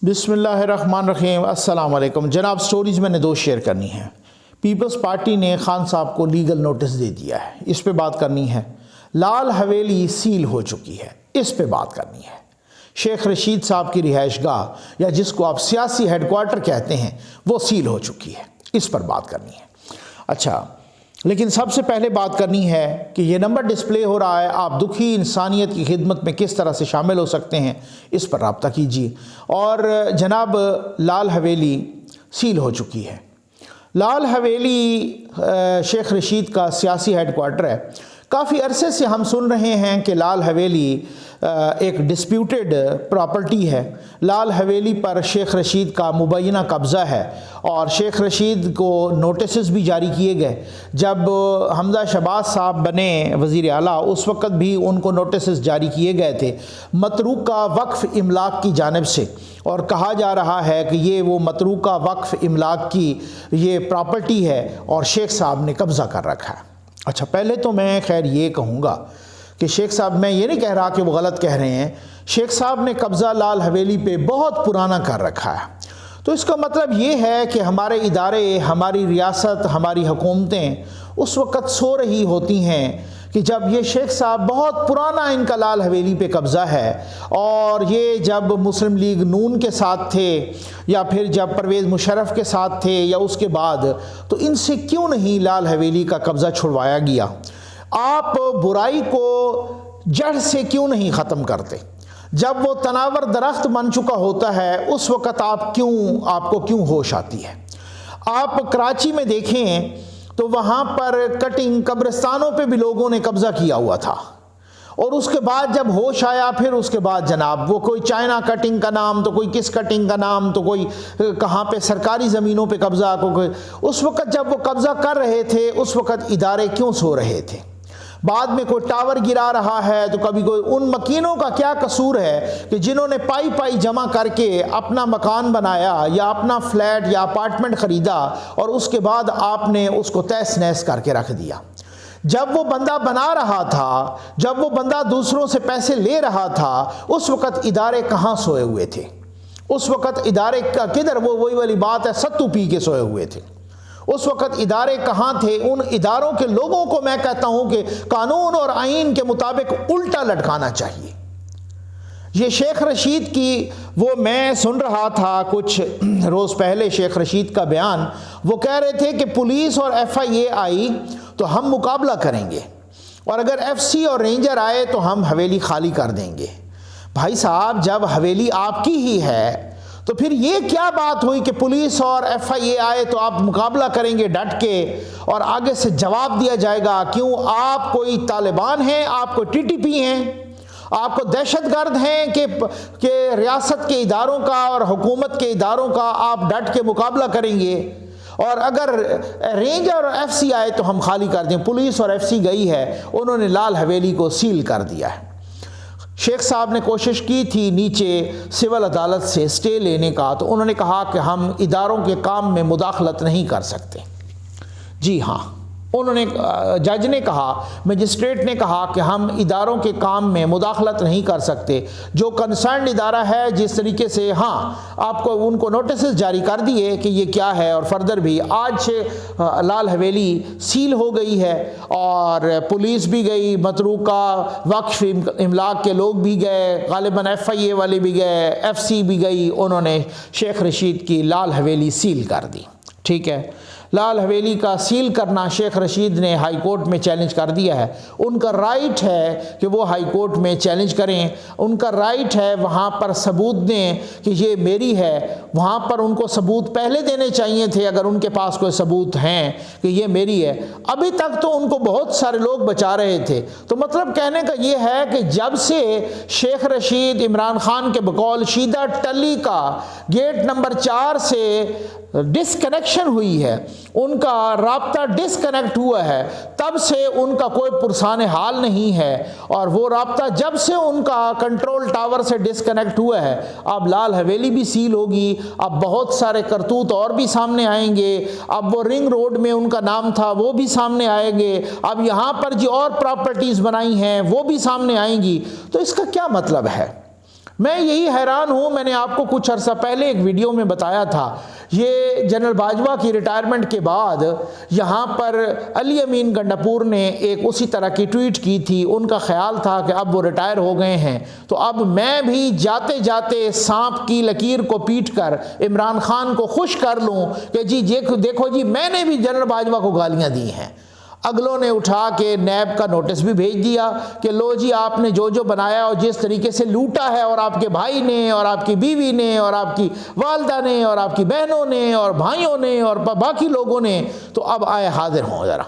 بسم اللہ الرحمن الرحیم۔ السلام علیکم جناب، سٹوریز میں نے دو شیئر کرنی ہیں۔ پیپلز پارٹی نے خان صاحب کو لیگل نوٹس دے دیا ہے، اس پہ بات کرنی ہے۔ لال حویلی سیل ہو چکی ہے، اس پہ بات کرنی ہے۔ شیخ رشید صاحب کی رہائش گاہ یا جس کو آپ سیاسی ہیڈ کوارٹر کہتے ہیں وہ سیل ہو چکی ہے، اس پر بات کرنی ہے۔ اچھا، لیکن سب سے پہلے بات کرنی ہے کہ یہ نمبر ڈسپلے ہو رہا ہے، آپ دکھی انسانیت کی خدمت میں کس طرح سے شامل ہو سکتے ہیں، اس پر رابطہ کیجیے۔ اور جناب، لال حویلی سیل ہو چکی ہے۔ لال حویلی شیخ رشید کا سیاسی ہیڈ کوارٹر ہے۔ کافی عرصے سے ہم سن رہے ہیں کہ لال حویلی ایک ڈسپیوٹڈ پراپرٹی ہے۔ لال حویلی پر شیخ رشید کا مبینہ قبضہ ہے اور شیخ رشید کو نوٹسز بھی جاری کیے گئے۔ جب حمزہ شہباز صاحب بنے وزیر اعلیٰ اس وقت بھی ان کو نوٹسز جاری کیے گئے تھے متروکہ وقف املاک کی جانب سے، اور کہا جا رہا ہے کہ یہ وہ متروکہ وقف املاک کی یہ پراپرٹی ہے اور شیخ صاحب نے قبضہ کر رکھا ہے۔ اچھا، پہلے تو میں خیر یہ کہوں گا کہ شیخ صاحب، میں یہ نہیں کہہ رہا کہ وہ غلط کہہ رہے ہیں، شیخ صاحب نے قبضہ لال حویلی پہ بہت پرانا کر رکھا ہے۔ تو اس کا مطلب یہ ہے کہ ہمارے ادارے، ہماری ریاست، ہماری حکومتیں اس وقت سو رہی ہوتی ہیں کہ جب یہ شیخ صاحب بہت پرانا ان کا لال حویلی پہ قبضہ ہے، اور یہ جب مسلم لیگ نون کے ساتھ تھے یا پھر جب پرویز مشرف کے ساتھ تھے یا اس کے بعد، تو ان سے کیوں نہیں لال حویلی کا قبضہ چھڑوایا گیا؟ آپ برائی کو جڑ سے کیوں نہیں ختم کرتے؟ جب وہ تناور درخت بن چکا ہوتا ہے اس وقت آپ کو کیوں ہوش آتی ہے؟ آپ کراچی میں دیکھیں تو وہاں پر کٹنگ قبرستانوں پہ بھی لوگوں نے قبضہ کیا ہوا تھا، اور اس کے بعد جب ہوش آیا پھر اس کے بعد جناب وہ کوئی چائنا کٹنگ کا نام، تو کوئی کس کٹنگ کا نام، تو کوئی کہاں پہ سرکاری زمینوں پہ قبضہ، اس وقت جب وہ قبضہ کر رہے تھے اس وقت ادارے کیوں سو رہے تھے؟ بعد میں کوئی ٹاور گرا رہا ہے تو کبھی کوئی، ان مکینوں کا کیا قصور ہے کہ جنہوں نے پائی جمع کر کے اپنا مکان بنایا یا اپنا فلیٹ یا اپارٹمنٹ خریدا اور اس کے بعد آپ نے اس کو تہس نہس کر کے رکھ دیا۔ جب وہ بندہ بنا رہا تھا، جب وہ بندہ دوسروں سے پیسے لے رہا تھا، اس وقت ادارے کہاں سوئے ہوئے تھے؟ اس وقت ادارے کا کدھر؟ وہ وہی والی بات ہے، ستو پی کے سوئے ہوئے تھے۔ اس وقت ادارے کہاں تھے؟ ان اداروں کے لوگوں کو میں کہتا ہوں کہ قانون اور آئین کے مطابق الٹا لٹکانا چاہیے۔ یہ شیخ رشید کی، وہ میں سن رہا تھا کچھ روز پہلے شیخ رشید کا بیان، وہ کہہ رہے تھے کہ پولیس اور ایف آئی اے آئی تو ہم مقابلہ کریں گے، اور اگر ایف سی اور رینجر آئے تو ہم حویلی خالی کر دیں گے۔ بھائی صاحب، جب حویلی آپ کی ہی ہے تو پھر یہ کیا بات ہوئی کہ پولیس اور ایف آئی اے آئے تو آپ مقابلہ کریں گے ڈٹ کے، اور آگے سے جواب دیا جائے گا؟ کیوں آپ کوئی طالبان ہیں؟ آپ کو ٹی ٹی پی ہیں؟ آپ کو دہشت گرد ہیں کہ ریاست کے اداروں کا اور حکومت کے اداروں کا آپ ڈٹ کے مقابلہ کریں گے؟ اور اگر رینج اور ایف سی آئے تو ہم خالی کر دیں۔ پولیس اور ایف سی گئی ہے، انہوں نے لال حویلی کو سیل کر دیا ہے۔ شیخ صاحب نے کوشش کی تھی نیچے سول عدالت سے سٹے لینے کا، تو انہوں نے کہا کہ ہم اداروں کے کام میں مداخلت نہیں کر سکتے۔ جی ہاں، انہوں نے، جج نے کہا، مجسٹریٹ نے کہا کہ ہم اداروں کے کام میں مداخلت نہیں کر سکتے۔ جو کنسرنڈ ادارہ ہے، جس طریقے سے، ہاں آپ کو ان کو نوٹسز جاری کر دیے کہ یہ کیا ہے، اور فردر بھی آج سے لال حویلی سیل ہو گئی ہے، اور پولیس بھی گئی، متروکہ وقف املاک کے لوگ بھی گئے، غالباً ایف آئی اے والے بھی گئے، ایف سی بھی گئی، انہوں نے شیخ رشید کی لال حویلی سیل کر دی۔ ٹھیک ہے، لال حویلی کا سیل کرنا شیخ رشید نے ہائی کورٹ میں چیلنج کر دیا ہے۔ ان کا رائٹ ہے کہ وہ ہائی کورٹ میں چیلنج کریں، ان کا رائٹ ہے وہاں پر ثبوت دیں کہ یہ میری ہے۔ وہاں پر ان کو ثبوت پہلے دینے چاہیے تھے اگر ان کے پاس کوئی ثبوت ہیں کہ یہ میری ہے۔ ابھی تک تو ان کو بہت سارے لوگ بچا رہے تھے۔ تو مطلب کہنے کا یہ ہے کہ جب سے شیخ رشید عمران خان کے بقول شیدہ ٹلی کا گیٹ نمبر 4 سے ڈسکنیکشن ہوئی ہے، ان کا رابطہ ڈسکنیکٹ ہوا ہے، تب سے ان کا کوئی پرسان حال نہیں ہے، اور وہ رابطہ جب سے ان کا کنٹرول ٹاور سے ڈسکنیکٹ ہوا ہے، اب لال حویلی بھی سیل ہوگی، اب بہت سارے کرتوت اور بھی سامنے آئیں گے، اب وہ رنگ روڈ میں ان کا نام تھا وہ بھی سامنے آئیں گے، اب یہاں پر جو اور پراپرٹیز بنائی ہیں وہ بھی سامنے آئیں گی۔ تو اس کا کیا مطلب ہے؟ میں یہی حیران ہوں، میں نے آپ کو کچھ عرصہ پہلے ایک ویڈیو میں بتایا تھا، یہ جنرل باجوہ کی ریٹائرمنٹ کے بعد یہاں پر علی امین گنڈاپور نے ایک اسی طرح کی ٹویٹ کی تھی۔ ان کا خیال تھا کہ اب وہ ریٹائر ہو گئے ہیں تو اب میں بھی جاتے جاتے سانپ کی لکیر کو پیٹ کر عمران خان کو خوش کر لوں کہ جی دیکھو جی میں نے بھی جنرل باجوہ کو گالیاں دی ہیں۔ اگلوں نے اٹھا کے نیب کا نوٹس بھی بھیج دیا کہ لو جی آپ نے جو بنایا اور جس طریقے سے لوٹا ہے، اور آپ کے بھائی نے اور آپ کی بیوی نے اور آپ کی والدہ نے اور آپ کی بہنوں نے اور بھائیوں نے اور باقی لوگوں نے، تو اب آئے حاضر ہوں ذرا۔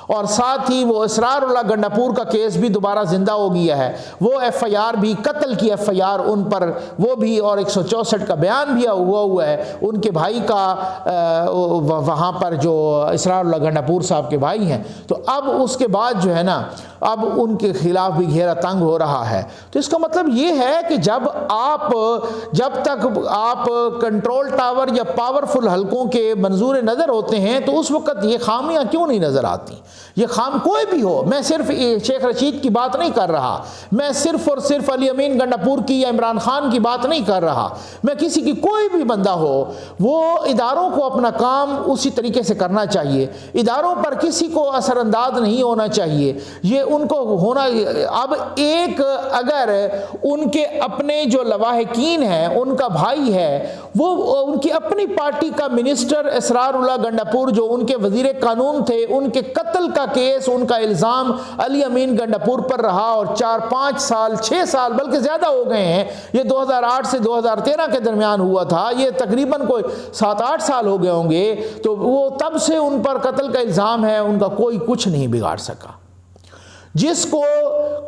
اور ساتھ ہی وہ اسرار اللہ گنڈاپور کا کیس بھی دوبارہ زندہ ہو گیا ہے، وہ ایف آئی آر بھی، قتل کی ایف آئی آر ان پر وہ بھی، اور 164 کا بیان بھی ہوا ہے ان کے بھائی کا، وہاں پر جو اسرار اللہ گنڈاپور صاحب کے بھائی ہیں۔ تو اب اس کے بعد جو ہے نا، اب ان کے خلاف بھی گھیرا تنگ ہو رہا ہے۔ تو اس کا مطلب یہ ہے کہ جب تک آپ کنٹرول ٹاور یا پاورفل حلقوں کے منظور نظر ہوتے ہیں تو اس وقت یہ خامیاں کیوں نہیں نظر آتی؟ یہ کوئی بھی ہو، میں صرف شیخ رشید کی بات نہیں کر رہا، میں صرف اور صرف علی امین گنڈاپور کی یا عمران خان کی بات نہیں کر رہا، میں کسی کی کوئی بھی بندہ ہو، وہ اداروں کو اپنا کام اسی طریقے سے کرنا چاہیے، اداروں پر کسی کو اثر انداز نہیں ہونا چاہیے، یہ ان کو ہونا۔ اب ایک اگر ان کے اپنے جو لواحقین ہیں، ان کا بھائی ہے، وہ ان کی اپنی پارٹی کا منسٹر اسرار اللہ گنڈاپور جو ان کے وزیر قانون تھے، ان کے قتل کا کیس، ان کا الزام علی امین گنڈاپور پر رہا، اور 4-5 سال 6 سال بلکہ زیادہ ہو گئے ہیں، یہ 2008 سے 2013 کے درمیان ہوا تھا، یہ تقریباً کوئی 7-8 سال ہو گئے ہوں گے، تو وہ تب سے ان پر قتل کا الزام ہے، ان کا کوئی کچھ نہیں بگاڑ سکا۔ جس کو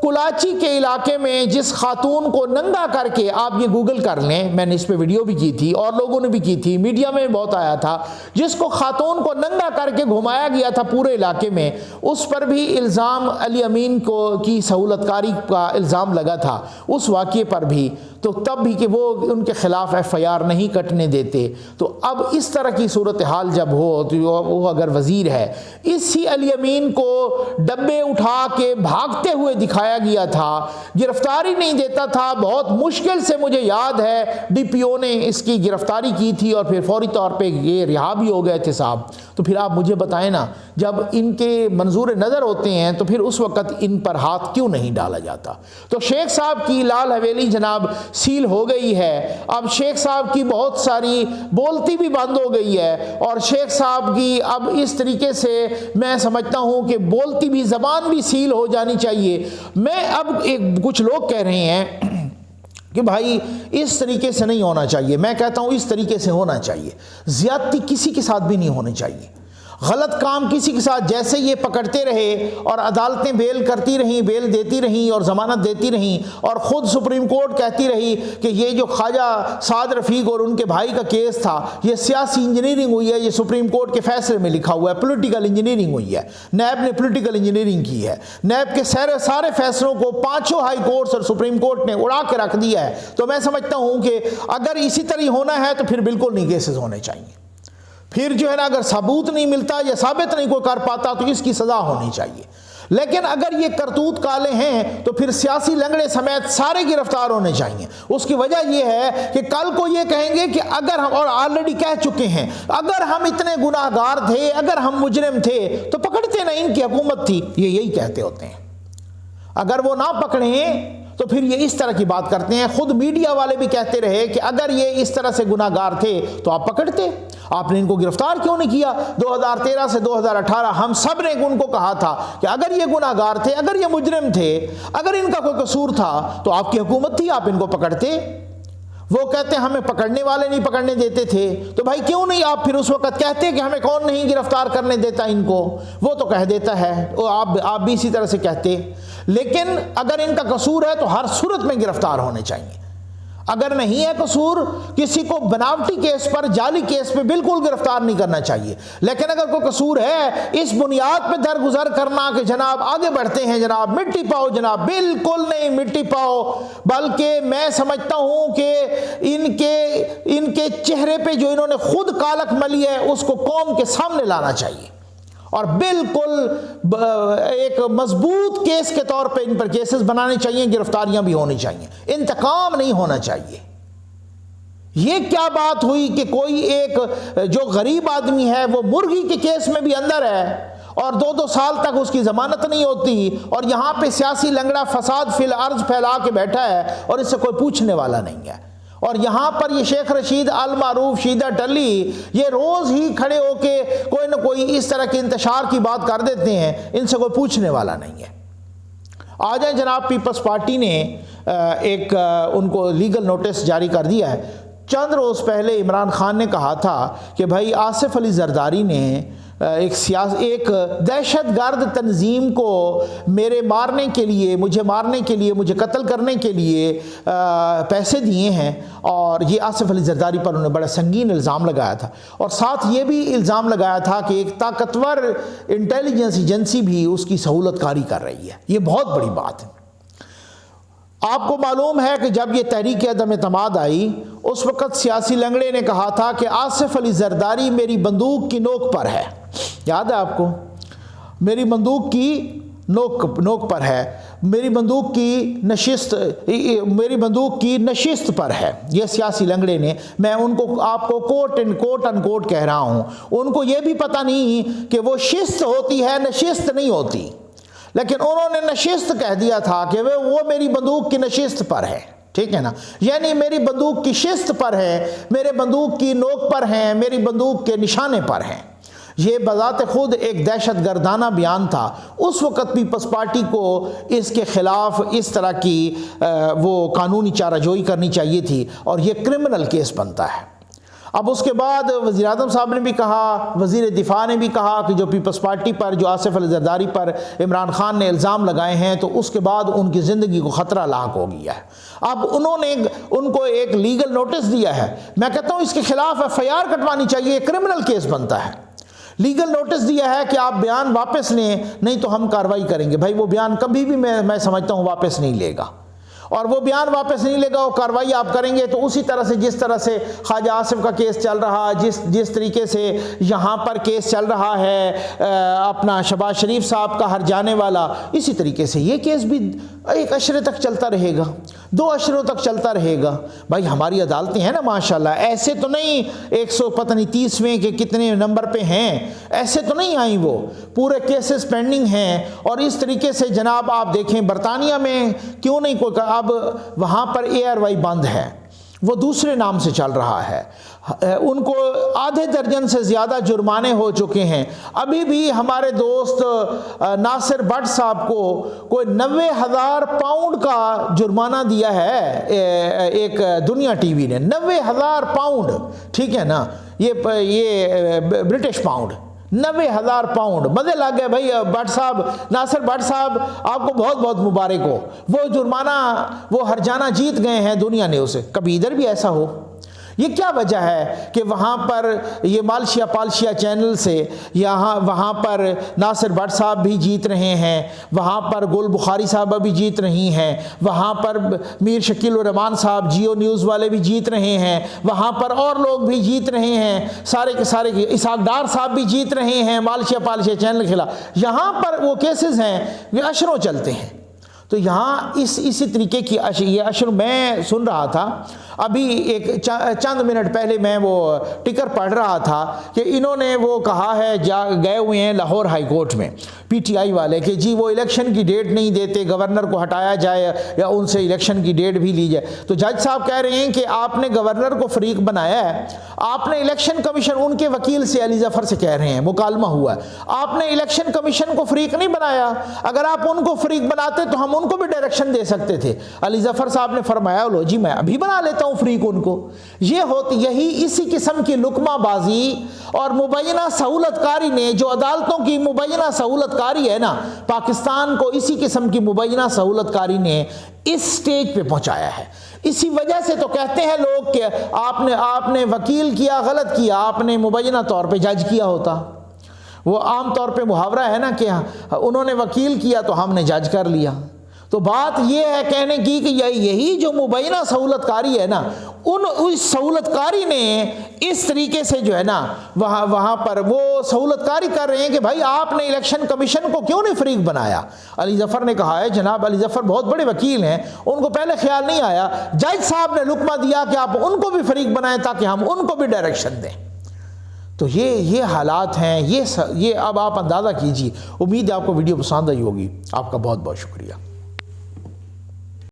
کلاچی کے علاقے میں جس خاتون کو ننگا کر کے، آپ یہ گوگل کر لیں، میں نے اس پہ ویڈیو بھی کی تھی اور لوگوں نے بھی کی تھی، میڈیا میں بہت آیا تھا، جس کو خاتون کو ننگا کر کے گھمایا گیا تھا پورے علاقے میں، اس پر بھی الزام علی امین کی سہولت کاری کا الزام لگا تھا اس واقعے پر بھی، تو تب بھی کہ وہ ان کے خلاف ایف آئی آر نہیں کٹنے دیتے۔ تو اب اس طرح کی صورتحال جب ہو تو وہ اگر وزیر ہے، اسی علی امین کو ڈبے اٹھا کے بھاگتے ہوئے دکھایا گیا تھا، گرفتاری نہیں دیتا تھا، بہت مشکل سے مجھے یاد ہے ڈی پی او نے اس کی گرفتاری کی تھی اور پھر فوری طور پہ یہ رہا بھی ہو گئے تھے صاحب۔ تو پھر آپ مجھے بتائیں نا، جب ان کے منظور نظر ہوتے ہیں تو پھر اس وقت ان پر ہاتھ کیوں نہیں ڈالا جاتا؟ تو شیخ صاحب کی لال حویلی جناب سیل ہو گئی ہے، اب شیخ صاحب کی بہت ساری بولتی بھی بند ہو گئی ہے، اور شیخ صاحب کی اب اس طریقے سے میں سمجھتا ہوں کہ بولتی بھی زبان بھی سیل ہو جانی چاہیے۔ میں اب کچھ لوگ کہہ رہے ہیں کہ بھائی اس طریقے سے نہیں ہونا چاہیے، میں کہتا ہوں اس طریقے سے ہونا چاہیے، زیادتی کسی کے ساتھ بھی نہیں ہونی چاہیے، غلط کام کسی کے ساتھ جیسے یہ پکڑتے رہے اور عدالتیں بیل کرتی رہیں، بیل دیتی رہیں اور ضمانت دیتی رہیں، اور خود سپریم کورٹ کہتی رہی کہ یہ جو خواجہ سعد رفیق اور ان کے بھائی کا کیس تھا یہ سیاسی انجینئرنگ ہوئی ہے، یہ سپریم کورٹ کے فیصلے میں لکھا ہوا ہے، پولیٹیکل انجینئرنگ ہوئی ہے، نیب نے پولیٹیکل انجینئرنگ کی ہے، نیب کے سارے فیصلوں کو 5 ہائی کورٹس اور سپریم کورٹ نے اڑا کے رکھ دیا ہے۔ تو میں سمجھتا ہوں کہ اگر اسی طرح ہونا ہے تو پھر بالکل نہیں کیسز ہونے چاہیے، پھر جو ہے نا اگر ثبوت نہیں ملتا یا ثابت نہیں کوئی کر پاتا تو اس کی سزا ہونی چاہیے۔ لیکن اگر یہ کرتوت کالے ہیں تو پھر سیاسی لنگڑے سمیت سارے گرفتار ہونے چاہیے۔ اس کی وجہ یہ ہے کہ کل کو یہ کہیں گے کہ اگر ہم، اور آلریڈی کہہ چکے ہیں، اگر ہم اتنے گناہ گار تھے، اگر ہم مجرم تھے تو پکڑتے نہیں، ان کی حکومت تھی، یہ یہی کہتے ہوتے ہیں۔ اگر وہ نہ پکڑیں تو پھر یہ اس طرح کی بات کرتے ہیں۔ خود میڈیا والے بھی کہتے رہے کہ اگر یہ اس طرح سے گناہ گار تھے تو آپ پکڑتے، آپ نے ان کو گرفتار کیوں نہیں کیا؟ 2013 سے 2018 ہم سب نے ان کو کہا تھا کہ اگر یہ گناہ گار تھے، اگر یہ مجرم تھے، اگر ان کا کوئی قصور تھا تو آپ کی حکومت تھی، آپ ان کو پکڑتے۔ وہ کہتے ہیں ہمیں پکڑنے والے نہیں پکڑنے دیتے تھے، تو بھائی کیوں نہیں آپ پھر اس وقت کہتے کہ ہمیں کون نہیں گرفتار کرنے دیتا ان کو؟ وہ تو کہہ دیتا ہے، آپ بھی اسی طرح سے کہتے۔ لیکن اگر ان کا قصور ہے تو ہر صورت میں گرفتار ہونے چاہیے، اگر نہیں ہے قصور، کسی کو بناوٹی کیس پر، جعلی کیس پہ بالکل گرفتار نہیں کرنا چاہیے۔ لیکن اگر کوئی قصور ہے، اس بنیاد پہ درگزر کرنا کہ جناب آگے بڑھتے ہیں، جناب مٹی پاؤ، جناب بالکل نہیں مٹی پاؤ، بلکہ میں سمجھتا ہوں کہ ان کے چہرے پہ جو انہوں نے خود کالک ملی ہے اس کو قوم کے سامنے لانا چاہیے، اور بالکل ایک مضبوط کیس کے طور پہ ان پر کیسز بنانے چاہیے، گرفتاریاں بھی ہونی چاہیے، انتقام نہیں ہونا چاہیے۔ یہ کیا بات ہوئی کہ کوئی ایک جو غریب آدمی ہے وہ مرغی کے کیس میں بھی اندر ہے اور 2 سال تک اس کی ضمانت نہیں ہوتی، اور یہاں پہ سیاسی لنگڑا فساد فی الارض پھیلا کے بیٹھا ہے اور اس سے کوئی پوچھنے والا نہیں ہے۔ اور یہاں پر یہ شیخ رشید المعروف شیدہ ٹلی یہ روز ہی کھڑے ہو کے کوئی نہ کوئی اس طرح کے انتشار کی بات کر دیتے ہیں، ان سے کوئی پوچھنے والا نہیں ہے۔ آ جائیں جناب، پیپلز پارٹی نے ایک ان کو لیگل نوٹس جاری کر دیا ہے۔ چند روز پہلے عمران خان نے کہا تھا کہ بھائی آصف علی زرداری نے ایک دہشت گرد تنظیم کو مجھے مارنے کے لیے مجھے قتل کرنے کے لیے پیسے دیے ہیں، اور یہ آصف علی زرداری پر انہوں نے بڑا سنگین الزام لگایا تھا، اور ساتھ یہ بھی الزام لگایا تھا کہ ایک طاقتور انٹیلیجنس ایجنسی بھی اس کی سہولت کاری کر رہی ہے۔ یہ بہت بڑی بات ہے۔ آپ کو معلوم ہے کہ جب یہ تحریک عدم اعتماد آئی اس وقت سیاسی لنگڑے نے کہا تھا کہ آصف علی زرداری میری بندوق کی نوک پر ہے، یاد ہے آپ کو؟ میری بندوق کی نوک پر ہے، میری بندوق کی نشست پر ہے۔ یہ سیاسی لنگڑے نے، میں ان کو آپ کو کوٹ ان کوٹ کہہ رہا ہوں، ان کو یہ بھی پتہ نہیں کہ وہ شست ہوتی ہے، نشست نہیں ہوتی، لیکن انہوں نے نشست کہہ دیا تھا کہ وہ میری بندوق کی نشست پر ہے، ٹھیک ہے نا؟ یعنی میری بندوق کی شست پر ہے، میرے بندوق کی نوک پر ہیں، میری بندوق کے نشانے پر ہیں۔ یہ بذات خود ایک دہشت گردانہ بیان تھا۔ اس وقت پیپلز پارٹی کو اس کے خلاف اس طرح کی وہ قانونی چارہ جوئی کرنی چاہیے تھی، اور یہ کرمنل کیس بنتا ہے۔ اب اس کے بعد وزیر اعظم صاحب نے بھی کہا، وزیر دفاع نے بھی کہا کہ جو پیپلز پارٹی پر، جو آصف علی زرداری پر عمران خان نے الزام لگائے ہیں، تو اس کے بعد ان کی زندگی کو خطرہ لاحق ہو گیا ہے۔ اب انہوں نے ان کو ایک لیگل نوٹس دیا ہے، میں کہتا ہوں اس کے خلاف FIR کٹوانی چاہیے، کرمنل کیس بنتا ہے۔ لیگل نوٹس دیا ہے کہ آپ بیان واپس لیں، نہیں تو ہم کارروائی کریں گے۔ بھائی وہ بیان کبھی بھی میں سمجھتا ہوں واپس نہیں لے گا، اور وہ بیان واپس نہیں لے گا، وہ کارروائی آپ کریں گے تو اسی طرح سے جس طرح سے خواجہ آصف کا کیس چل رہا، جس طریقے سے یہاں پر کیس چل رہا ہے اپنا شہباز شریف صاحب کا ہر جانے والا، اسی طریقے سے یہ کیس بھی 1 عشرے تک چلتا رہے گا، 2 عشروں تک چلتا رہے گا۔ بھائی ہماری عدالتیں ہیں نا ماشاءاللہ، ایسے تو نہیں 130ویں کے کتنے نمبر پہ ہیں، ایسے تو نہیں آئیں، وہ پورے کیسز پینڈنگ ہیں۔ اور اس طریقے سے جناب آپ دیکھیں برطانیہ میں کیوں نہیں کوئی، اب وہاں پر ARY بند ہے، وہ دوسرے نام سے چل رہا ہے، ان کو آدھے درجن سے زیادہ جرمانے ہو چکے ہیں۔ ابھی بھی ہمارے دوست ناصر بٹ صاحب کو کوئی 90,000 پاؤنڈ کا جرمانہ دیا ہے ایک دنیا ٹی وی نے، 90,000 پاؤنڈ، ٹھیک ہے نا؟ یہ برٹش پاؤنڈ، 90,000 پاؤنڈ۔ مزے لگ گئے بھائی بٹ صاحب، ناصر بٹ صاحب آپ کو بہت بہت مبارک ہو، وہ جرمانہ وہ ہر جانا جیت گئے ہیں دنیا نے اسے، کبھی ادھر بھی ایسا ہو۔ یہ کیا وجہ ہے کہ وہاں پر یہ مالشیا پالشیا چینل سے وہاں پر ناصر بٹ صاحب بھی جیت رہے ہیں، وہاں پر گل بخاری صاحبہ بھی جیت رہی ہیں، وہاں پر میر شکیل الرحمان صاحب جیو نیوز والے بھی جیت رہے ہیں، وہاں پر اور لوگ بھی جیت رہے ہیں، سارے کے سارے اسحاق ڈار صاحب بھی جیت رہے ہیں مالشیا پالشیا چینل کے خلاف۔ یہاں پر وہ کیسز ہیں وہ عشروں چلتے ہیں۔ تو یہاں اسی طریقے کی یہ عشر میں سن رہا تھا ابھی ایک چند منٹ پہلے، میں وہ ٹکر پڑھ رہا تھا کہ انہوں نے وہ کہا ہے، گئے ہوئے ہیں لاہور ہائی کورٹ میں PTI والے کہ جی وہ الیکشن کی ڈیٹ نہیں دیتے، گورنر کو ہٹایا جائے یا ان سے الیکشن کی ڈیٹ بھی لی جائے۔ تو جج صاحب کہہ رہے ہیں کہ آپ نے گورنر کو فریق بنایا ہے، آپ نے الیکشن کمیشن، ان کے وکیل سے علی ظفر سے کہہ رہے ہیں، مکالمہ ہوا ہے، آپ نے الیکشن کمیشن کو فریق نہیں بنایا، اگر آپ ان کو فریق بناتے تو ہم ان کو بھی ڈائریکشن دے سکتے تھے۔ علی ظفر صاحب نے فرمایا لو جی میں ابھی بنا لیتا ہوں فریق ان کو۔ یہی اسی قسم کی لقمہ بازی اور مبینہ سہولت کاری نے، جو عدالتوں کی مبینہ سہولت کاری ہے نا، پاکستان کو اسی قسم کی مبینہ سہولت کاری نے اس سٹیج پہ پہنچایا ہے۔ اسی وجہ سے تو کہتے ہیں لوگ کہ آپ نے وکیل کیا، غلط کیا، آپ نے مبینہ طور پہ جج کیا ہوتا۔ وہ عام طور پہ محاورہ ہے نا کہ انہوں نے وکیل کیا تو ہم نے جج کر لیا۔ تو بات یہ ہے کہنے کی کہ یہی جو مبینہ سہولت کاری ہے نا، اس سہولت کاری نے اس طریقے سے جو ہے نا وہاں پر وہ سہولت کاری کر رہے ہیں کہ بھائی آپ نے الیکشن کمیشن کو کیوں نہیں فریق بنایا؟ علی ظفر نے کہا ہے، جناب علی ظفر بہت بڑے وکیل ہیں، ان کو پہلے خیال نہیں آیا، جج صاحب نے لقمہ دیا کہ آپ ان کو بھی فریق بنائیں تاکہ ہم ان کو بھی ڈائریکشن دیں۔ تو یہ حالات ہیں، یہ اب آپ اندازہ کیجیے۔ امید ہے آپ کو ویڈیو پسند آئی ہوگی۔ آپ کا بہت بہت شکریہ۔